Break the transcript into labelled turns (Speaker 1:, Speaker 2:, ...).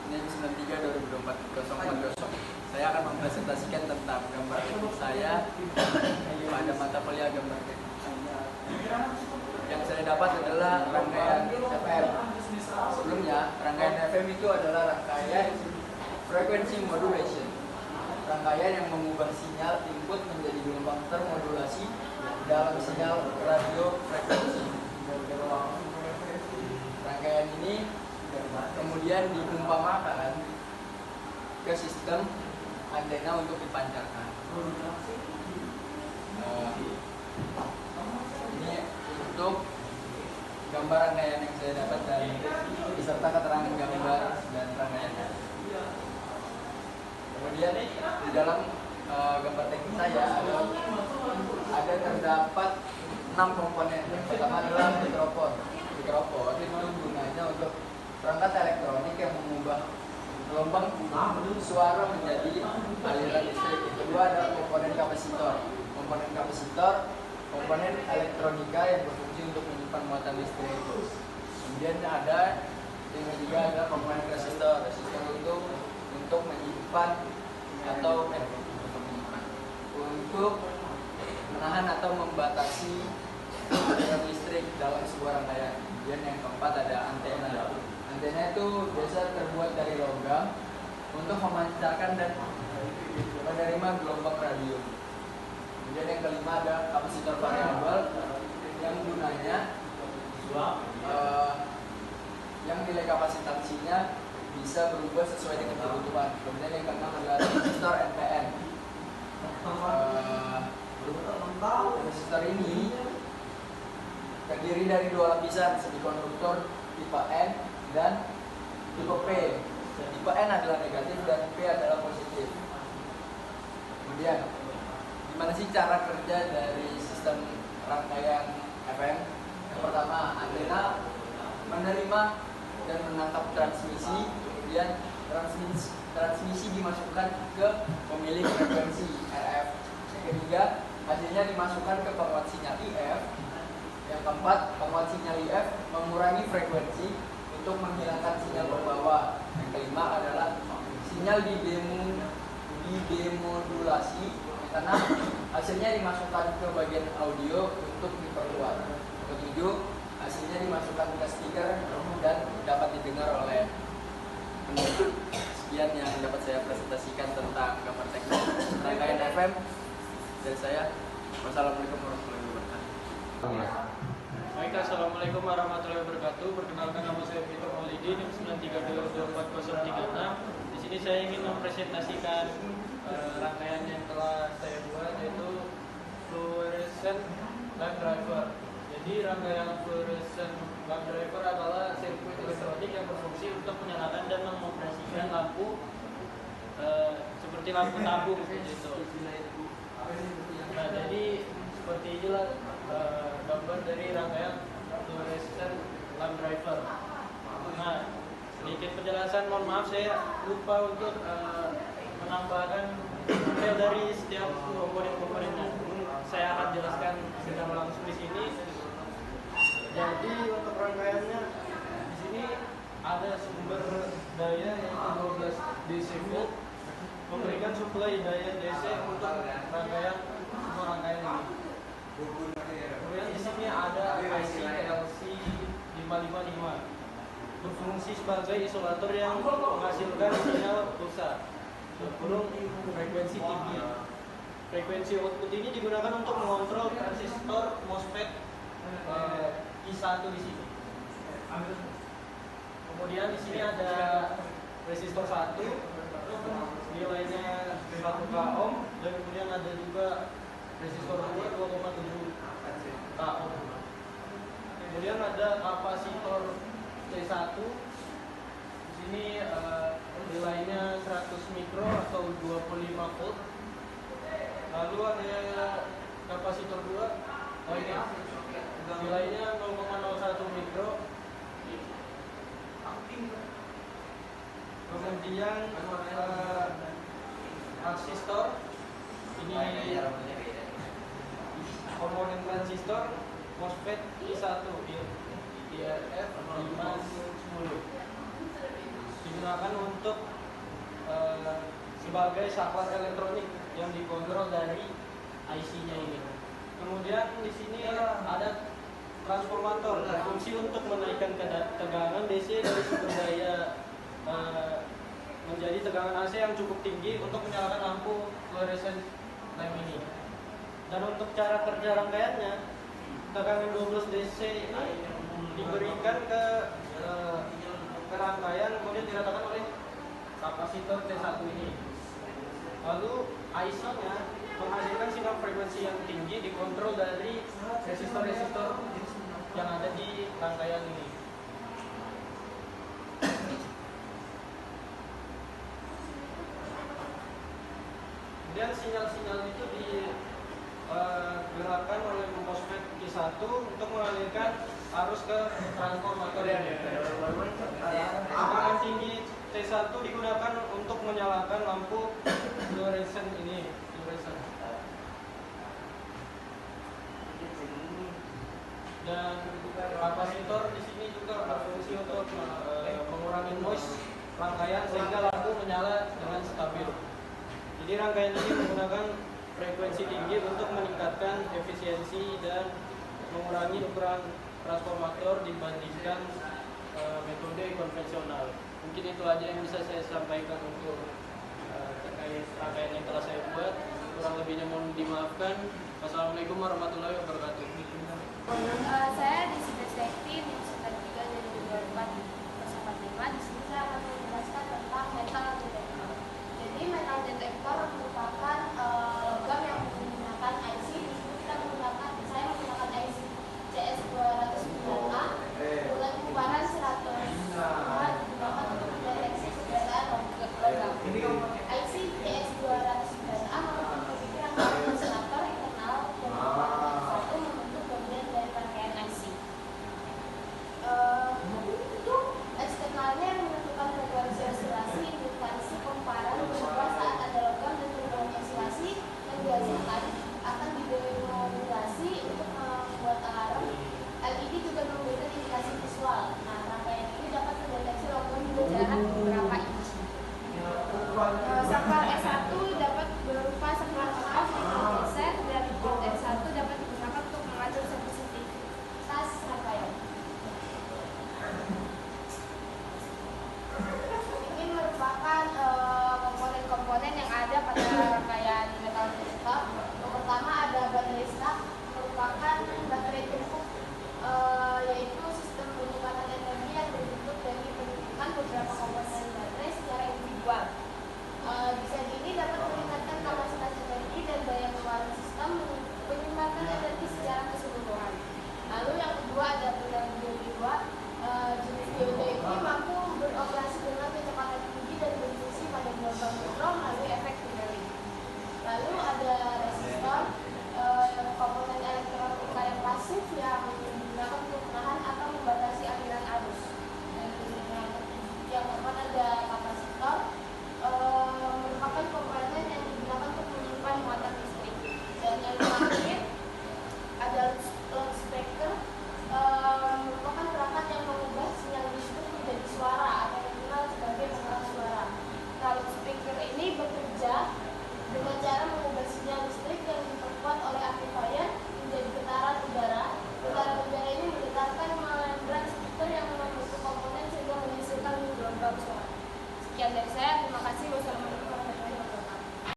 Speaker 1: ini 93/2024. Saya akan mempresentasikan tentang gambar teknik saya pada mata kuliah gambar teknik. Yang saya dapat adalah rangkaian FM. Sebelumnya, rangkaian FM itu adalah rangkaian frequency modulation, rangkaian yang mengubah sinyal input menjadi gelombang termodulasi dalam sinyal radio frekuensi. Rangkaian ini kemudian diumpamakan ke sistem antena untuk dipancarkan. Ini untuk gambar rangkaian yang saya dapat dari beserta keterangan gambar dan rangkaiannya. Kemudian di dalam gambar teknik saya ada terdapat 6 komponen. Yang pertama adalah mikrofon. Mikrofon itu gunanya untuk perangkat elektronik yang mengubah gelombang suara menjadi aliran listrik. Yang kedua adalah komponen kapasitor. Komponen kapasitor komponen elektronika yang berfungsi untuk menyimpan muatan listrik. Kemudian ada yang ketiga adalah komponen resistor. Resistor itu untuk menyimpan atau untuk menahan atau membatasi aliran listrik dalam sebuah rangkaian. Kemudian yang keempat ada antena. Antena itu biasa terbuat dari logam untuk memancarkan dan menerima gelombang radio. Kemudian yang kelima ada kapasitor variabel yang gunanya yang nilai kapasitansinya bisa berubah sesuai dengan kebutuhan. Kemudian yang keenam adalah resistor NPN. Resistor ini terdiri dari 2 lapisan, semikonduktor tipe N dan tipe P. Tipe N adalah negatif dan P adalah positif. Kemudian, gimana sih cara kerja dari sistem rangkaian FM? Yang pertama, antena menerima dan menangkap transmisi, kemudian transmisi dimasukkan ke pemilik frekuensi RF. Yang ketiga, hasilnya dimasukkan ke penguat sinyal IF. Yang keempat, penguat sinyal IF mengurangi frekuensi untuk menghilangkan sinyal pembawa. Yang kelima adalah sinyal didemodulasi. Yang keenam, hasilnya dimasukkan ke bagian audio untuk diperkuat. Yang ketujuh, hasilnya dimasukkan ke speaker dan dapat didengar oleh penonton. Sekian yang dapat saya presentasikan tentang gambar teknik rangkaian FM dari saya. Wassalamualaikum warahmatullahi wabarakatuh.
Speaker 2: Baik, assalamualaikum warahmatullahi wabarakatuh. Perkenalkan, nama saya Vito Maulidi, NIM 93/2024-036. Di sini saya ingin mempresentasikan rangkaian yang telah saya buat, yaitu fluorescent lamp driver. Jadi rangkaian fluorescent lamp driver adalah sirkuit elektronik yang berfungsi untuk menyalakan dan mengoperasikan lampu seperti lampu tabung seperti itu. Nah, jadi seperti inilah gambar dari rangkaian fluorescent lamp driver. Nah, sedikit penjelasan, mohon maaf saya lupa untuk menambahkan detail dari setiap komponen-komponennya. Saya akan jelaskan secara langsung di sini. Jadi untuk rangkaiannya di sini ada sumber daya yaitu 12 DC volt memberikan suplai daya DC untuk rangkaian semua rangkaian ini. Kemudian di sini ada IC LC555 berfungsi sebagai isolator yang menghasilkan sinyal pulsa berkurung frekuensi tinggi. Frekuensi output ini digunakan untuk mengontrol transistor MOSFET I1 di sini. Kemudian di sini ada resistor 1 nilainya 1 ohm, dan kemudian ada juga resistor 2 2,7 ohm. Kemudian ada kapasitor C1. Di sini nilainya 100 mikro atau 25 volt. Lalu ada kapasitor 2. Ini nilainya 0,01 mikro. Kemudian transistor ini komponen transistor MOSFET I1 IRF 510 digunakan digunakan untuk sebagai saklar elektronik yang dikontrol dari IC-nya ini. Kemudian di sini ada transformator berfungsi untuk menaikkan tegangan DC dari sumber daya menjadi tegangan AC yang cukup tinggi untuk menyalakan lampu fluorescent lamp ini. Dan untuk cara kerja rangkaiannya, tegangan 12 DC diberikan ke rangkaian, kemudian diratakan oleh kapasitor T1 ini. Lalu IC-nya menghasilkan sinyal frekuensi yang tinggi dikontrol dari resistor-resistor yang ada di rangkaian ini. Kemudian sinyal-sinyal itu digerakkan oleh MOSFET Q1 untuk mengalirkan arus ke transformator ini. Tegangan tinggi T1 digunakan untuk menyalakan lampu fluorescent ini. Dan kapasitor di sini juga berfungsi untuk mengurangi noise rangkaian sehingga lampu menyala dengan stabil. Jadi rangkaian ini menggunakan frekuensi tinggi untuk meningkatkan efisiensi dan mengurangi ukuran transformator dibandingkan metode konvensional. Mungkin itu aja yang bisa saya sampaikan untuk terkait rangkaian yang telah saya buat. Kurang lebihnya mohon dimaafkan. Wassalamualaikum warahmatullahi wabarakatuh.
Speaker 3: Saya di Siber Safety di 93/2004/05. Di sini saya akan menjelaskan tentang metal detektor. Jadi metal detektor merupakan logam yang menggunakan IC. Di sini saya menggunakan IC CS209A dengan ukuran 100 digunakan untuk mendeteksi keberadaan logam. IC CS209A memiliki rangkaian kondensator internal dan ukuran satu membentuk bagian dari rangkaian IC. Eksternalnya yang menentukan frekuensi osilasi indukasi komparan berubah saat ada logam dan perubahan osilasi yang dihasilkan akan didenomulasi untuk membuat alarm. LED juga memberikan indikasi visual. Nah, rangkaian ini dapat mendeteksi logam juga jarak beberapa inci. Saklar S1 dapat berupa saklar off geser dan port S1 dapat digunakan untuk mengatur sensitivitas rangkaian. Ini merupakan komponen-komponen yang ada pada